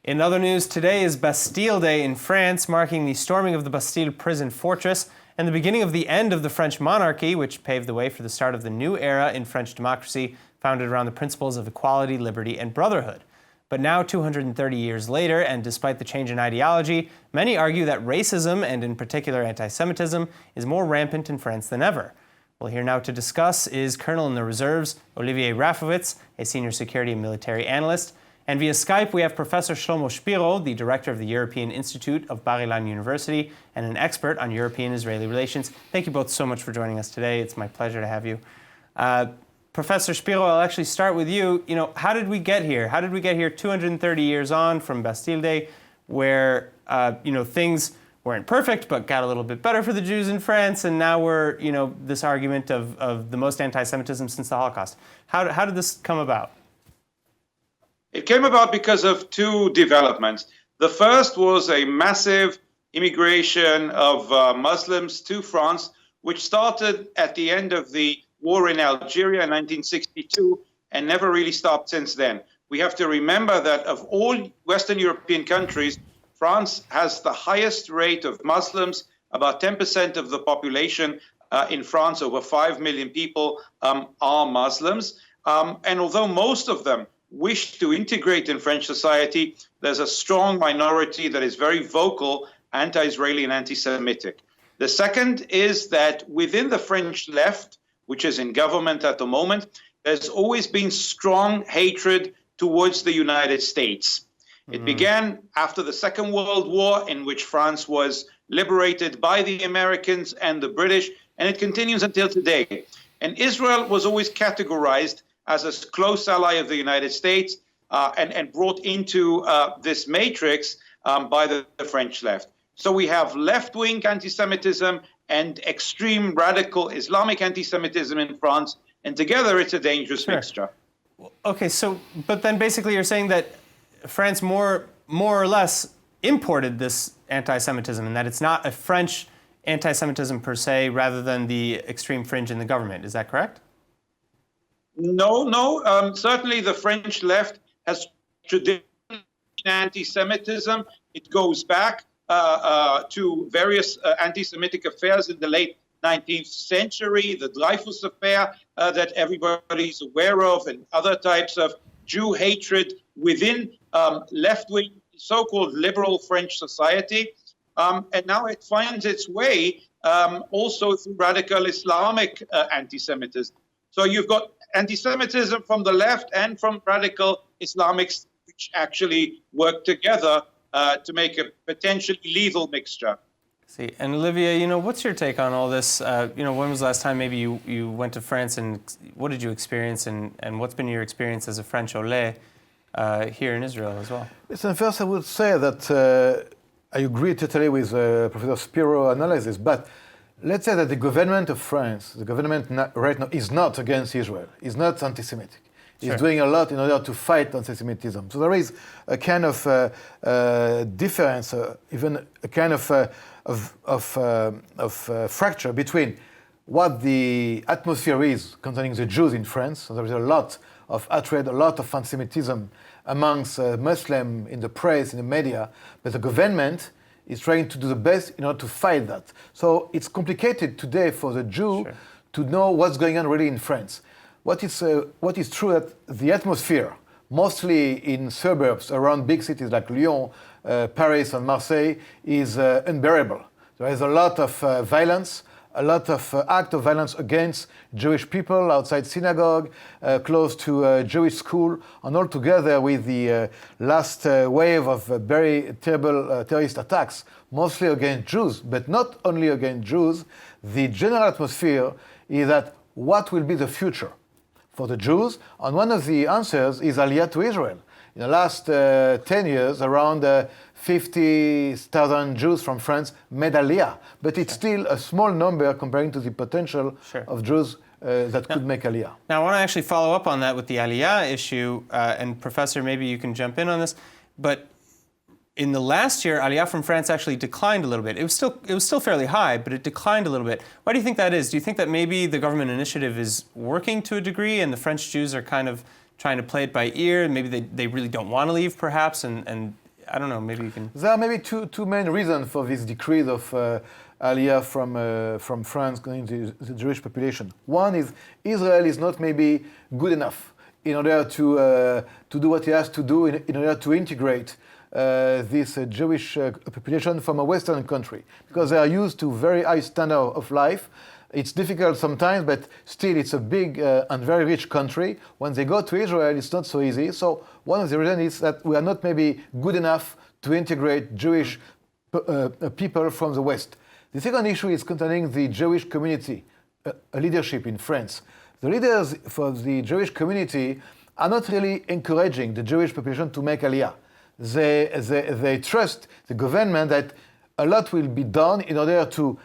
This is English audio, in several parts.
In other news, today is Bastille Day in France, marking the storming of the Bastille prison fortress and the beginning of the end of the French monarchy, which paved the way for the start of the new era in French democracy, founded around the principles of equality, liberty, and brotherhood. But now, 230 years later, and despite the change in ideology, many argue that racism, and in particular anti-Semitism, is more rampant in France than ever. Well, here now to discuss is Colonel in the Reserves, Olivier Rafowicz, a senior security and military analyst. And via Skype, we have Professor Shlomo Shpiro, the director of the European Institute of Bar Ilan University and an expert on European-Israeli relations. Thank you both so much for joining us today. It's my pleasure to have you. Professor Shpiro, I'll actually start with you. How did we get here? How did we get here 230 years on from Bastille Day, where, things weren't perfect, but got a little bit better for the Jews in France, and now we're, this argument of the most anti-Semitism since the Holocaust. How did this come about? It came about because of two developments. The first was a massive immigration of Muslims to France, which started at the end of the war in Algeria in 1962 and never really stopped since then. We have to remember that of all Western European countries, France has the highest rate of Muslims. About 10% of the population in France, over 5 million people, are Muslims. And although most of them wish to integrate in French society, there's a strong minority that is very vocal, anti-Israeli and anti-Semitic. The second is that within the French left, which is in government at the moment, there's always been strong hatred towards the United States. It began after the Second World War, in which France was liberated by the Americans and the British, and it continues until today. And Israel was always categorized as a close ally of the United States and brought into this matrix by the French left. So we have left-wing anti-Semitism and extreme radical Islamic anti-Semitism in France, and together it's a dangerous mixture. Okay, but then basically you're saying that France more or less imported this anti-Semitism, and that it's not a French anti-Semitism per se, rather than the extreme fringe in the government. Is that correct? No. Certainly the French left has traditional anti-Semitism. It goes back to various anti-Semitic affairs in the late 19th century, the Dreyfus affair that everybody's aware of, and other types of Jew hatred within left-wing, so-called liberal French society. And now it finds its way also through radical Islamic anti-Semitism. So you've got anti-Semitism from the left and from radical Islamics, which actually work together to make a potentially lethal mixture. See, and Olivier, what's your take on all this? When was the last time maybe you went to France, and what did you experience, and what's been your experience as a French Olé here in Israel as well? Listen, first I would say that I agree totally with Professor Shpiro's analysis, but let's say that the government of France, the government right now, is not against Israel, is not anti-Semitic. It's doing a lot in order to fight anti-Semitism. So there is a kind of difference, even a kind of fracture between what the atmosphere is concerning the Jews in France. So there is a lot of hatred, a lot of anti-Semitism amongst Muslims in the press, in the media, but the government is trying to do the best in order to fight that. So it's complicated today for the Jew to know what's going on really in France. What is true that the atmosphere, mostly in suburbs around big cities like Lyon, Paris and Marseille, is unbearable. There is a lot of violence, a lot of act of violence against Jewish people outside synagogue, close to a Jewish school, and all together with the last wave of very terrible terrorist attacks, mostly against Jews, but not only against Jews. The general atmosphere is that what will be the future for the Jews? And one of the answers is Aliyah to Israel. In the last 10 years, around 50,000 Jews from France made Aliyah, but it's still a small number comparing to the potential of Jews that could make Aliyah. Now, I want to actually follow up on that with the Aliyah issue, and Professor, maybe you can jump in on this, but in the last year, Aliyah from France actually declined a little bit. It was still fairly high, but it declined a little bit. Why do you think that is? Do you think that maybe the government initiative is working to a degree, and the French Jews are kind of trying to play it by ear, and maybe they really don't want to leave, perhaps, and I don't know, maybe you can... There are maybe two main reasons for this decrease of aliyah from France going to the Jewish population. One is Israel is not maybe good enough in order to do what it has to do in order to integrate this Jewish population from a Western country, because they are used to very high standard of life. It's difficult sometimes, but still it's a big and very rich country. When they go to Israel, it's not so easy. So one of the reasons is that we are not maybe good enough to integrate Jewish people from the West. The second issue is concerning the Jewish community leadership in France. The leaders for the Jewish community are not really encouraging the Jewish population to make aliyah. They trust the government that a lot will be done in order to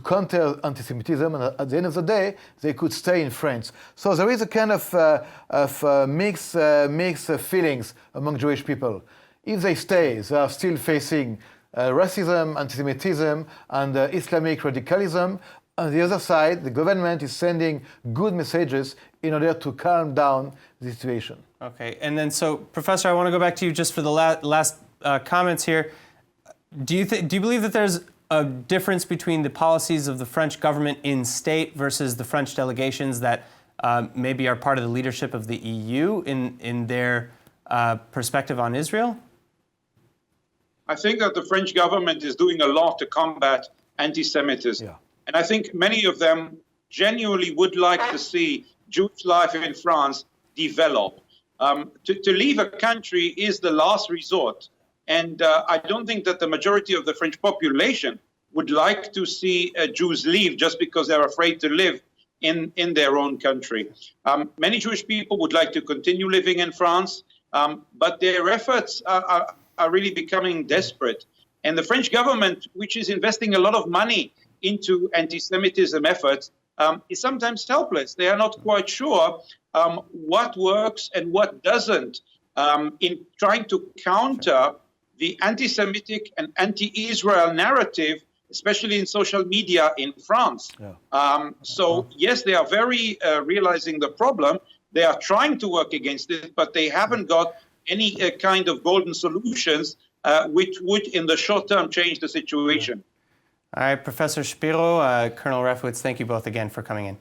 counter anti-Semitism, and at the end of the day, they could stay in France. So there is a kind of mixed feelings among Jewish people. If they stay, they are still facing racism, anti-Semitism, and Islamic radicalism. On the other side, the government is sending good messages in order to calm down the situation. Okay, and then so, Professor, I want to go back to you just for the last comments here. Do you believe that there's a difference between the policies of the French government in state versus the French delegations that maybe are part of the leadership of the EU in their perspective on Israel? I think that the French government is doing a lot to combat anti-Semitism. Yeah. And I think many of them genuinely would like to see Jewish life in France develop. To leave a country is the last resort. And I don't think that the majority of the French population would like to see Jews leave just because they're afraid to live in their own country. Many Jewish people would like to continue living in France, but their efforts are really becoming desperate. And the French government, which is investing a lot of money into anti-Semitism efforts, is sometimes helpless. They are not quite sure what works and what doesn't in trying to counter the anti-Semitic and anti-Israel narrative, especially in social media in France. Yeah. So yes, they are very realizing the problem. They are trying to work against it, but they haven't got any kind of golden solutions which would, in the short term, change the situation. All right, Professor Shpiro, Colonel Rafowicz, thank you both again for coming in.